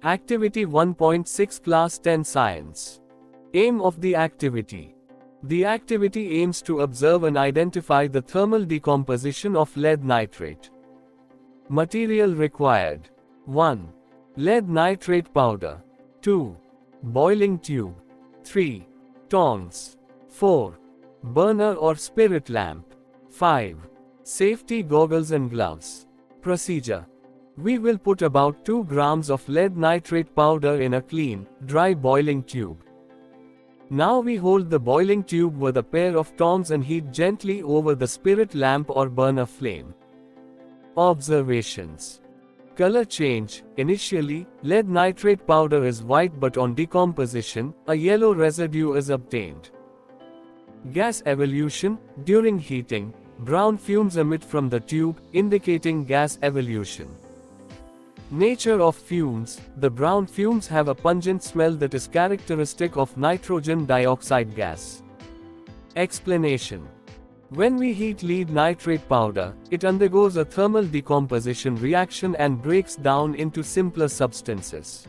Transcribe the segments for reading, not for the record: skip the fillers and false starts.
Activity 1.6 Class 10 Science. Aim of the activity. The activity aims to observe and identify the thermal decomposition of lead nitrate. Material required. 1. Lead nitrate powder. 2. Boiling tube. 3. Tongs. 4. Burner or spirit lamp. 5. Safety goggles and gloves. Procedure. We will put about 2 grams of lead nitrate powder in a clean, dry boiling tube. Now we hold the boiling tube with a pair of tongs and heat gently over the spirit lamp or burner flame. Observations. Color change. Initially, lead nitrate powder is white, but on decomposition, a yellow residue is obtained. Gas evolution. During heating, brown fumes emit from the tube, indicating gas evolution. Nature of fumes. The brown fumes have a pungent smell that is characteristic of nitrogen dioxide gas. Explanation. When we heat lead nitrate powder, it undergoes a thermal decomposition reaction and breaks down into simpler substances.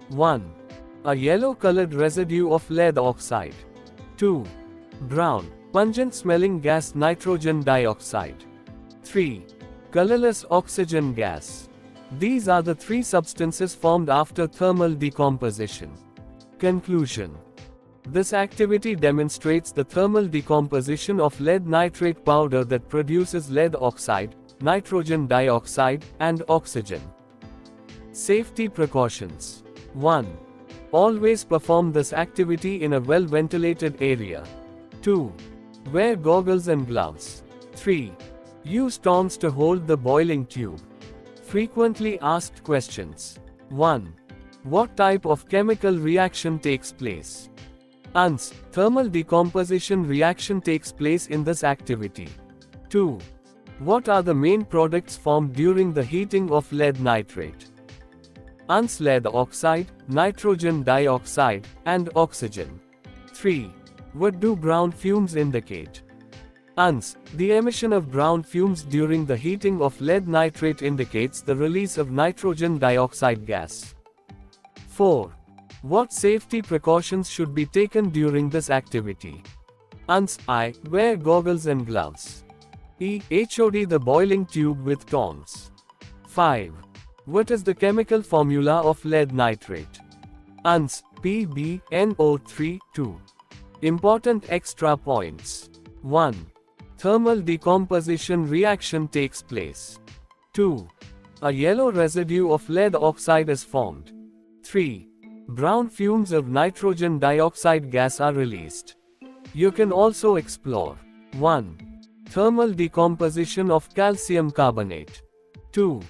1. A yellow-colored residue of lead oxide. 2. Brown, pungent-smelling gas nitrogen dioxide. 3. Colorless oxygen gas. These are the 3 substances formed after thermal decomposition. Conclusion. This activity demonstrates the thermal decomposition of lead nitrate powder that produces lead oxide, nitrogen dioxide, and oxygen. Safety precautions. 1. Always perform this activity in a well-ventilated area. 2. Wear goggles and gloves. 3. Use tongs to hold the boiling tube. Frequently asked questions. 1. What type of chemical reaction takes place? Ans. Thermal decomposition reaction takes place in this activity. 2. What are the main products formed during the heating of lead nitrate? Ans. Lead oxide, nitrogen dioxide, and oxygen. 3. What do brown fumes indicate? Ans. The emission of brown fumes during the heating of lead nitrate indicates the release of nitrogen dioxide gas. 4. What safety precautions should be taken during this activity? Ans. I. Wear goggles and gloves. E. HOD the boiling tube with tongs. 5. What is the chemical formula of lead nitrate? Ans. PbNO3 2. Important extra points. 1. Thermal decomposition reaction takes place. 2. A yellow residue of lead oxide is formed. 3. Brown fumes of nitrogen dioxide gas are released. You can also explore 1. Thermal decomposition of calcium carbonate. 2.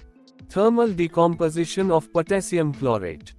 Thermal decomposition of potassium chlorate.